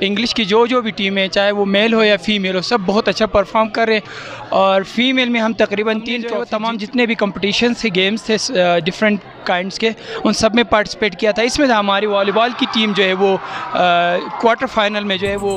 English की जो भी टीम है, चाहे वो मेल हो या फीमेल हो, सब बहुत अच्छा परफॉर्म कर रहे हैं। और फीमेल में हम तकरीबन 3 तमाम जितने भी कंपटीशन थे, गेम्स थे डिफरेंट काइंड्स के, उन सब में पार्टिसिपेट किया था। इसमें हमारी वॉलीबॉल की टीम जो है वो क्वार्टर फाइनल में जो है वो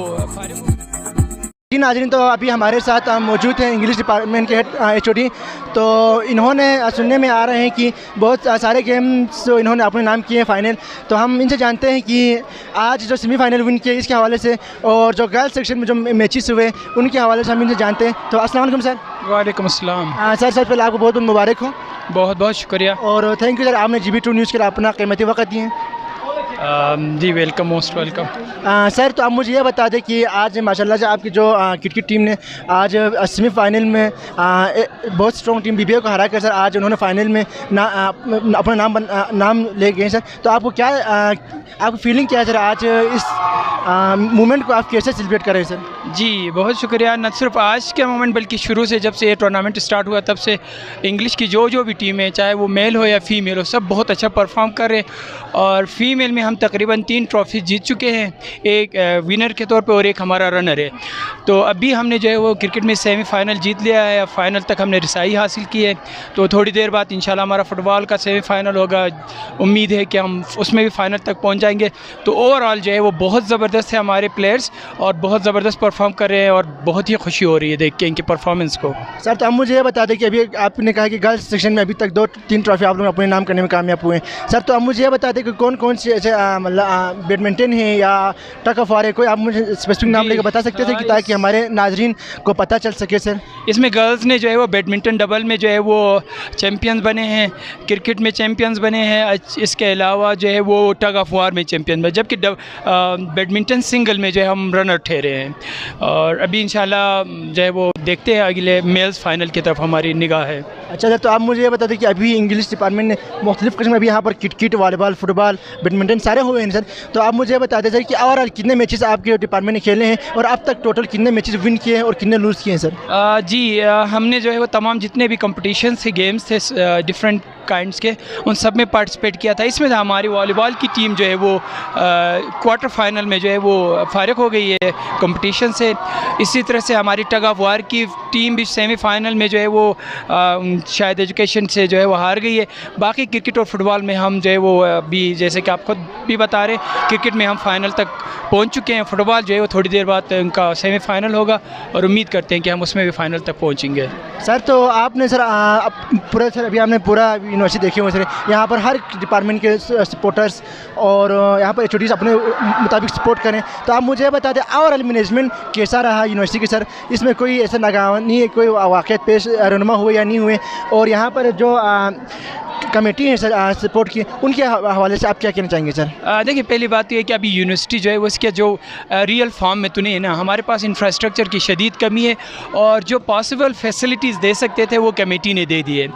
जी नाज़रीन, तो अभी हमारे साथ मौजूद हैं इंग्लिश डिपार्टमेंट के HOD। तो इन्होंने सुनने में आ रहे हैं कि बहुत सारे गेम्स जो इन्होंने अपने नाम किए हैं फ़ाइनल। तो हम इनसे जानते हैं कि आज जो सेमीफ़ाइनल विन किए इसके हवाले से, और जो गर्ल्स सेक्शन में जो मैचेस हुए उनके हवाले से हम इनसे जानते हैं। तो अस्सलाम वालेकुम सर। वालेकुम अस्सलाम। सर पहले आपको बहुत बहुत मुबारक हो। बहुत बहुत शुक्रिया और थैंक यू सर, आपने GB2 न्यूज़ के लिए अपना कीमती वक्त दिए हैं। जी वेलकम, मोस्ट वेलकम। सर तो आप मुझे ये बता दें कि आज माशाल्लाह से आपकी जो क्रिकेट टीम ने आज सेमीफाइनल में बहुत स्ट्रॉन्ग टीम BBA को हरा कर सर आज उन्होंने फाइनल में अपना नाम ले गए सर। तो आपको क्या आपकी फीलिंग क्या है सर, आज इस मोमेंट को आप कैसे सेलिब्रेट करें सर? जी बहुत शुक्रिया। न सिर्फ आज के मोमेंट बल्कि शुरू से जब से ये टूर्नामेंट स्टार्ट हुआ तब से इंग्लिश की जो भी टीम है, चाहे वो मेल हो या फीमेल हो, सब बहुत अच्छा परफॉर्म कर रहे हैं। और फीमेल में हम तकरीबन 3 ट्रॉफी जीत चुके हैं, एक विनर के तौर पे और एक हमारा रनर है। तो अभी हमने जो है वो क्रिकेट में सेमीफाइनल जीत लिया है, फाइनल तक हमने रसाई हासिल की है। तो थोड़ी देर बाद इंशाल्लाह हमारा फुटबॉल का सेमीफाइनल होगा, उम्मीद है कि हम उसमें भी फाइनल तक पहुंच जाएंगे। तो ओवरऑल जो है वो बहुत ज़बरदस्त है हमारे प्लेयर्स, और बहुत ज़बरदस्त परफॉर्म कर रहे हैं, और बहुत ही खुशी हो रही है देख के इनकी परफॉर्मेंस को। सर तो अब मुझे ये बता दें कि अभी आपने कहा कि गर्ल्स सेक्शन में अभी तक 2-3 ट्रॉफी आप लोग अपने नाम करने में कामयाब हुए हैं। सर तो अब मुझे ये बता दें कि कौन कौन से ऐसे मतलब बैडमिंटन है या टग ऑफ वार है, कोई आप मुझे स्पेसिफिक नाम लेकर बता सकते थे कि ताकि हमारे नाजरीन को पता चल सके सर? इसमें गर्ल्स ने जो है वो बैडमिंटन डबल में जो है वो चैम्पियंस बने हैं, क्रिकेट में चैम्पियंस बने हैं, इसके अलावा जो है वो टग ऑफ वार में चैम्पियन बने, जबकि बैडमिंटन सिंगल में जो है हम रनर ठहरे हैं। और अभी इंशाल्लाह जो है वो देखते हैं अगले मेल्स फाइनल की तरफ हमारी निगाह है। अच्छा सर, तो आप मुझे ये बता दें कि अभी इंग्लिश डिपार्टमेंट ने मुख्तलिफ किस्म अभी यहाँ पर क्रिकेट, वॉलीबॉल, फुटबॉल, बैडमिंटन सारे हुए हैं सर। तो आप मुझे बता दें सर कि ओवरऑल कितने मैचेस आपके डिपार्टमेंट ने खेले हैं, और अब तक टोटल कितने मैचेस विन किए हैं और कितने लूज़ किए हैं सर? जी हमने जो है वो तमाम जितने भी कंपटीशन थे, गेम्स थे डिफरेंट काइंड्स के, उन सब में पार्टिसिपेट किया था। इसमें हमारी वॉलीबॉल की टीम जो है वो क्वार्टर फाइनल में जो है वो फारिग हो गई है कंपटीशन से। इसी तरह से हमारी टग ऑफ वार की टीम भी सेमीफाइनल में जो है वो शायद एजुकेशन से जो है वो हार गई है। बाकी क्रिकेट और फुटबॉल में हम जो है वो अभी जैसे कि आप खुद भी बता रहे, क्रिकेट में हम फाइनल तक पहुंच चुके हैं। फुटबॉल जो है वो थोड़ी देर बाद उनका सेमीफाइनल होगा, और उम्मीद करते हैं कि हम उसमें भी फाइनल तक पहुंचेंगे। सर तो आपने सर पूरा सर अभी आपने पूरा यूनिवर्सिटी देखी हुई सर, यहाँ पर हर डिपार्टमेंट के सपोर्टर्स और यहाँ पर HODs अपने मुताबिक सपोर्ट करें। तो आप मुझे बता दें ओवरऑल मैनेजमेंट कैसा रहा यूनिवर्सिटी के सर? इसमें कोई ऐसा नागवानी कोई वाक़यात पेश रहनुमा हुए या नहीं हुए, और यहाँ पर जो कमेटी है सर सपोर्ट की, उनके हवाले से आप क्या कहना चाहेंगे सर? देखिए पहली बात तो ये कि अभी यूनिवर्सिटी जो है वो इसके जो रियल फॉर्म में तो नहीं है ना, हमारे पास इंफ्रास्ट्रक्चर की शदीद कमी है, और जो पॉसिबल फैसिलिटीज़ दे सकते थे वो कमेटी ने दे दी है।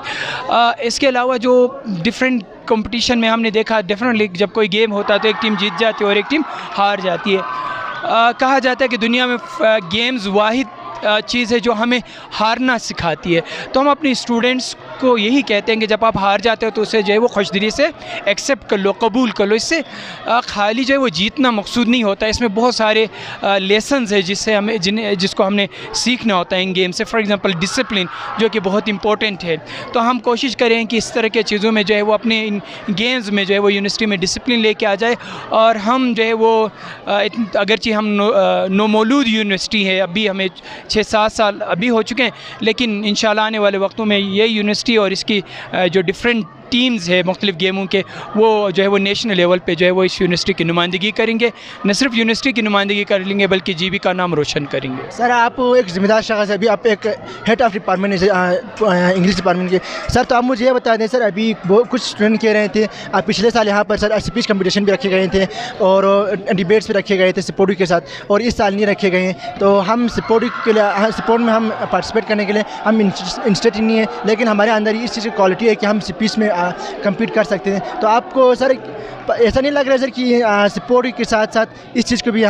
इसके अलावा जो डिफरेंट कंपटीशन में हमने देखा, डेफिनेटली जब कोई गेम होता है तो एक टीम जीत जाती है और एक टीम हार जाती है। कहा जाता है कि दुनिया में गेम्स वाहिद चीज़ है जो हमें हारना सिखाती है। तो हम अपने स्टूडेंट्स को यही कहते हैं कि जब आप हार जाते हो तो उसे जो है वो खुशदिली से एक्सेप्ट कर लो, कबूल कर लो। इससे खाली जो है वो जीतना मकसूद नहीं होता, इसमें बहुत सारे लेसन्स है जिससे हमें जिसको हमने सीखना होता है इन गेम से। फॉर एग्ज़ाम्पल डिसिप्लिन, जो कि बहुत इंपॉर्टेंट है। तो हम कोशिश करें कि इस तरह के चीज़ों में जो है वो अपने इन गेम्स में जो है वो यूनिवर्सिटी में डिसिप्लिन लेके आ जाए। और हम जो है वो अगरचे हम नौमौलूद यूनिवर्सिटी है, अभी हमें 6-7 साल अभी हो चुके हैं, लेकिन इंशाल्लाह आने वाले वक्तों में ये यूनिवर्सिटी और इसकी जो डिफरेंट टीम्स है मुख्तलिफ गेमों के, वो जो है वो नेशनल लेवल पे जो है वो इस यूनिवर्सिटी की नुमाइंदगी करेंगे। न सिर्फ यूनिवर्सिटी की नुमाइंदगी कर लेंगे बल्कि GB का नाम रोशन करेंगे। सर आप एक ज़िम्मेदार शख्स है, अभी आप एक head of department English department के। सर तो आप मुझे ये बता दें सर, अभी कुछ स्टूडेंट कह रहे थे पिछले साल यहाँ पर सर स्पीच कंपटीशन भी रखे गए थे और डिबेट्स भी रखे गए थे सपोर्टिव के साथ, और इस साल नहीं रखे गए हैं। तो हम सपोर्टिव के लिए सपोर्ट में हम पार्टिसिपेट करने के लिए हम इंटरेस्टेड नहीं है, लेकिन हमारे अंदर इस चीज़ की क्वालिटी है कि हम स्पीच में कम्पीट कर सकते हैं। तो आपको सर ऐसा नहीं लग रहा है सर कि सपोर्टिव के साथ साथ इस चीज़ को भी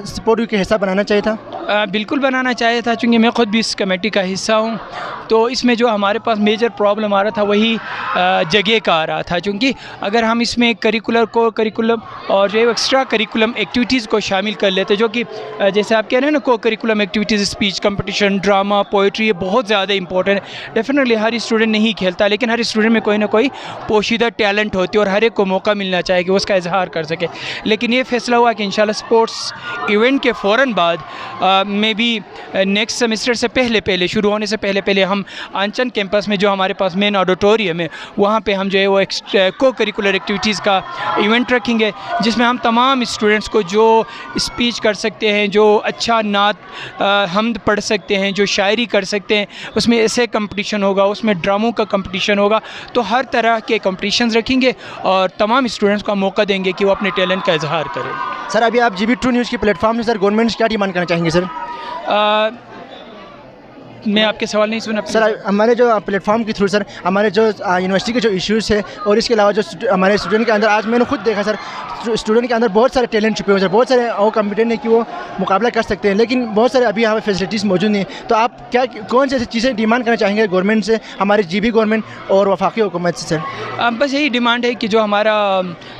सपोर्टिव का हिस्सा बनाना चाहिए था? बिल्कुल बनाना चाहिए था, चूँकि मैं ख़ुद भी इस कमेटी का हिस्सा हूँ। तो इसमें जो हमारे पास मेजर प्रॉब्लम आ रहा था वही जगह का आ रहा था, क्योंकि अगर हम इसमें करिकुलम और जो एक्स्ट्रा करिकुलम एक्टिविटीज़ को शामिल कर लेते, जो कि जैसे आप कह रहे हैं ना, को curriculum activities, speech competition, drama, poetry, ये बहुत ज़्यादा इंपॉर्टेंट है। डेफिनेटली हर स्टूडेंट नहीं खेलता, लेकिन हर स्टूडेंट में कोई ना कोई पोशीदा टैलेंट होती है और हर एक को मौका मिलना चाहिए कि वो उसका इजहार कर सके। लेकिन ये फैसला हुआ कि इंशाल्लाह स्पोर्ट्स इवेंट के फ़ौरन बाद मे बी नेक्स्ट सेमेस्टर से पहले शुरू होने से पहले हम आंचन कैंपस में जो हमारे पास मेन ऑडिटोरियम है वहाँ पे हम जो है वो को करिकुलर एक्टिविटीज़ का इवेंट रखेंगे, जिसमें हम तमाम स्टूडेंट्स को जो स्पीच कर सकते हैं, जो अच्छा नात हमद पढ़ सकते हैं, जो शायरी कर सकते हैं, उसमें ऐसे कंपटीशन होगा, उसमें ड्रामों का कंपटीशन होगा। तो हर तरह के कंपटीशंस रखेंगे और तमाम स्टूडेंट्स को मौका देंगे कि वो अपने टैलेंट का इजहार करें। सर अभी आप GB True न्यूज़ की प्लेटफॉर्म से सर गवर्नमेंट से क्या डिमांड करना चाहेंगे सर? मैं आपके सवाल नहीं सुना सर। हमारे जो प्लेटफॉर्म के थ्रू सर हमारे जो यूनिवर्सिटी के जो इश्यूज़ है और इसके अलावा जो हमारे स्टूडेंट के अंदर, आज मैंने खुद देखा सर, स्टूडेंट के अंदर बहुत सारे टैलेंट छुपे हुए हैं सर, बहुत सारे और कॉम्पिटेंट है कि वो मुकाबला कर सकते हैं, लेकिन बहुत सारे अभी यहाँ पे फैसिलिटीज़ मौजूद नहीं। तो आप कौन सी ऐसी चीज़ें डिमांड करना चाहेंगे गवर्नमेंट से, हमारे GB गवर्नमेंट और वफाकी हुकूमत से सर? बस यही डिमांड है कि जो हमारा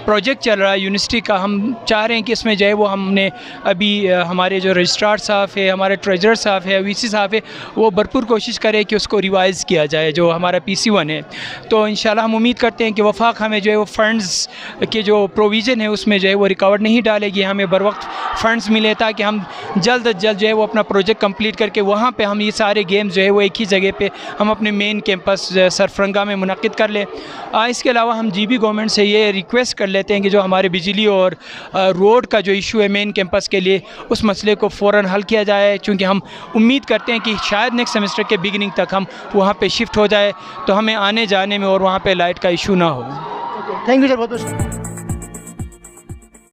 प्रोजेक्ट चल रहा है यूनिवर्सिटी का, हम चाह रहे हैं कि इसमें जो है वो हमने अभी हमारे जो रजिस्ट्रार साहब है, हमारे ट्रेजरर साहब है, VC साहब है, वो भरपूर कोशिश करें कि उसको रिवाइज़ किया जाए जो हमारा PC1 है। तो इंशाल्लाह हम उम्मीद करते हैं कि वफाक हमें जो है वो फ़ंड्स के जो प्रोविज़न है उसमें जो है वो रिकावट नहीं डालेगी, हमें बर वक्त फ़ंड्स मिले ताकि हम जल्द अज जल्द जो है वो अपना प्रोजेक्ट कंप्लीट करके वहाँ पे हम ये सारे गेम्स जो है वो एक ही जगह पे हम अपने मेन कैंपस सरफरंगा में मुनक़िद कर लें। इसके अलावा हम GB गवर्नमेंट से ये रिक्वेस्ट कर लेते हैं कि जो हमारे बिजली और रोड का जो इशू है मेन कैंपस के लिए, उस मसले को फ़ौरन हल किया जाए, क्योंकि हम उम्मीद करते हैं कि शायद नेक्स्ट सेमेस्टर के बिगिनिंग तक हम वहाँ पे शिफ्ट हो जाए तो हमें आने जाने में और वहाँ पे लाइट का इशू ना हो। थैंक यू सर, बहुत बहुत।